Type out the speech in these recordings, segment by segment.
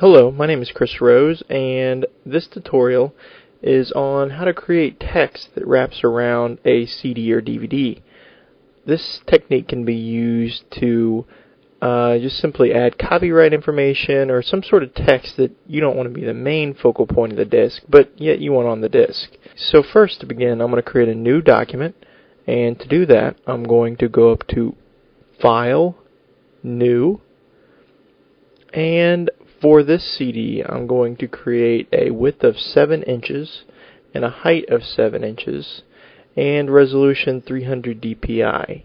Hello, my name is Chris Rose, and this tutorial is on how to create text that wraps around a CD or DVD. This technique can be used to just simply add copyright information or some sort of text that you don't want to be the main focal point of the disk, but yet you want on the disk. So first, to begin, I'm going to create a new document, and to do that, I'm going to go up to File, New, and for this CD, I'm going to create a width of 7 inches and a height of 7 inches and resolution 300 dpi.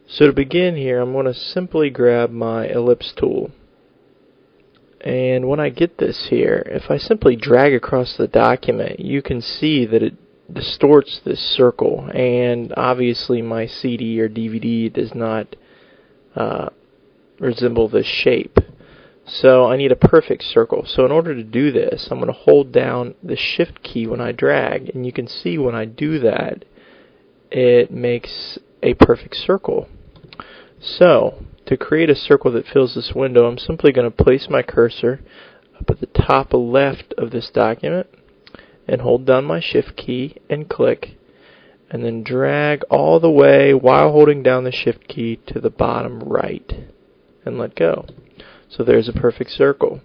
So to begin here, I'm going to simply grab my ellipse tool. And when I get this here, if I simply drag across the document, you can see that it distorts this circle, and obviously my CD or DVD does not resemble this shape. So I need a perfect circle. So in order to do this, I'm going to hold down the Shift key when I drag, and you can see when I do that, it makes a perfect circle. So to create a circle that fills this window, I'm simply going to place my cursor up at the top left of this document and hold down my Shift key and click, and then drag all the way while holding down the Shift key to the bottom right and let go. So there's a perfect circle.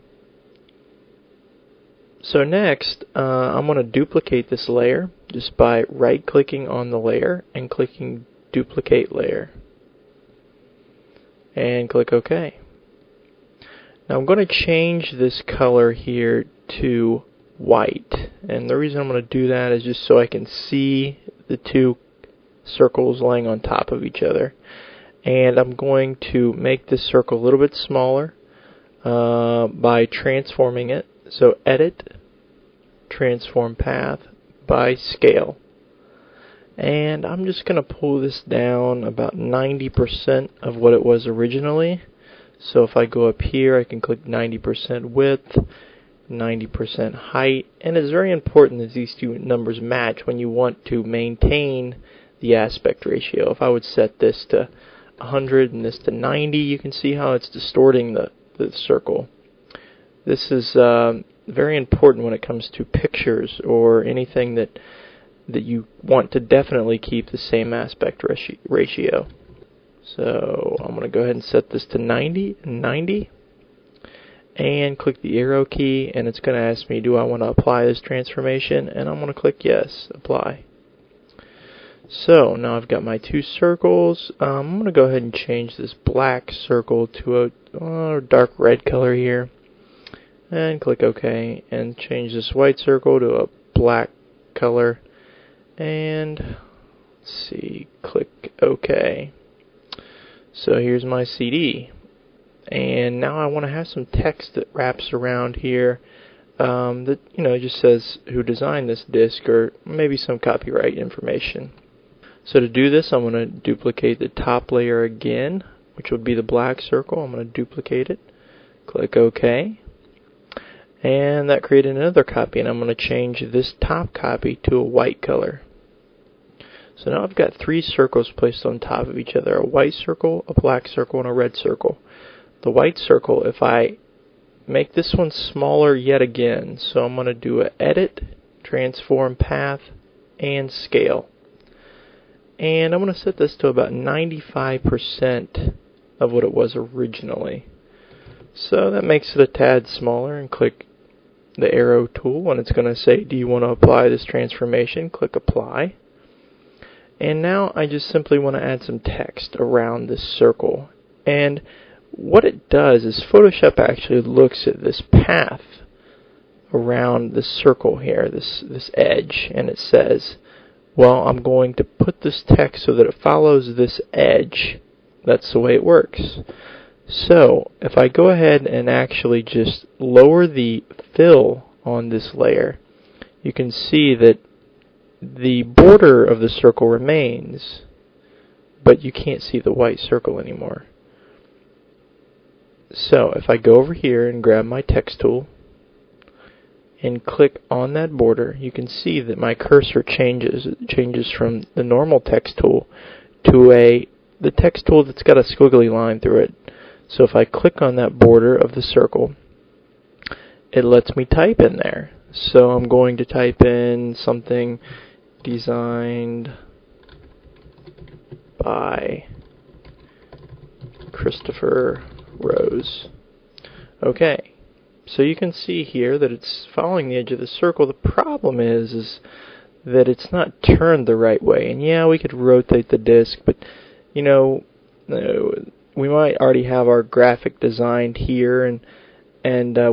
So next, I'm going to duplicate this layer just by right-clicking on the layer and clicking Duplicate Layer. And click OK. Now I'm going to change this color here to white. And the reason I'm going to do that is just so I can see the two circles laying on top of each other. And I'm going to make this circle a little bit smaller by transforming it. So Edit, Transform Path by Scale. And I'm just going to pull this down about 90% of what it was originally. So if I go up here, I can click 90% width, 90% height, and it's very important that these two numbers match when you want to maintain the aspect ratio. If I would set this to 100 and this to 90, you can see how it's distorting the circle. This is very important when it comes to pictures or anything that you want to definitely keep the same aspect ratio. So I'm going to go ahead and set this to 90 and 90 and click the arrow key, and it's going to ask me, do I want to apply this transformation? And I'm going to click yes, apply. So now I've got my two circles. I'm going to go ahead and change this black circle to a dark red color here, and click OK, and change this white circle to a black color, and let's see, click OK. So here's my CD, and now I want to have some text that wraps around here that just says who designed this disc, or maybe some copyright information. So to do this, I'm going to duplicate the top layer again, which would be the black circle. I'm going to duplicate it, click OK, and that created another copy, and I'm going to change this top copy to a white color. So now I've got three circles placed on top of each other, a white circle, a black circle, and a red circle. The white circle, if I make this one smaller yet again, so I'm going to do an Edit, Transform Path, and Scale. And I'm going to set this to about 95% of what it was originally. So that makes it a tad smaller, and click the arrow tool, and it's going to say, do you want to apply this transformation? Click Apply. And now I just simply want to add some text around this circle. And what it does is Photoshop actually looks at this path around this circle here, this edge, and it says, well, I'm going to put this text so that it follows this edge. That's the way it works. So if I go ahead and actually just lower the fill on this layer, you can see that the border of the circle remains, but you can't see the white circle anymore. So if I go over here and grab my text tool and click on that border, you can see that my cursor changes. It changes from the normal text tool to the text tool that's got a squiggly line through it. So if I click on that border of the circle, it lets me type in there. So I'm going to type in something designed by Christopher Rose. Okay, so you can see here that it's following the edge of the circle. The problem is that it's not turned the right way. And yeah, we could rotate the disk, but you know, we might already have our graphic designed here, and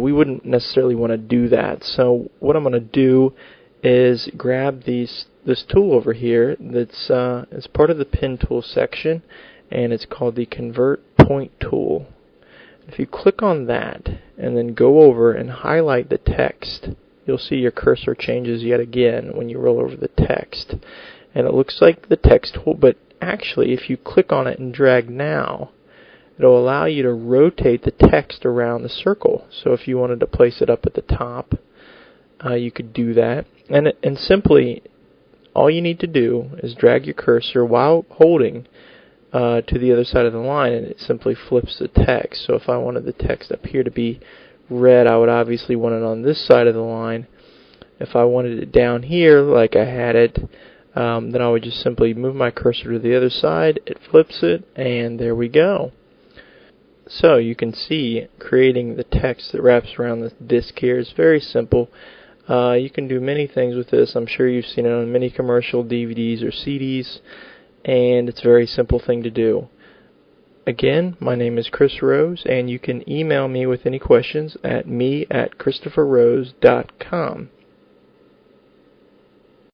we wouldn't necessarily want to do that. So what I'm going to do is grab this tool over here that's it's part of the pen tool section, and it's called the Convert Point tool. If you click on that and then go over and highlight the text, you'll see your cursor changes yet again when you roll over the text. And it looks like the text tool, but actually if you click on it and drag now, it'll allow you to rotate the text around the circle. So if you wanted to place it up at the top, you could do that. And simply, all you need to do is drag your cursor while holding to the other side of the line, and it simply flips the text. So if I wanted the text up here to be red, I would obviously want it on this side of the line. If I wanted it down here like I had it, then I would just simply move my cursor to the other side, it flips it, and there we go. So you can see creating the text that wraps around the disk here is very simple. You can do many things with this. I'm sure you've seen it on many commercial DVDs or CDs, and it's a very simple thing to do. Again, my name is Chris Rose, and you can email me with any questions at me@christopherrose.com.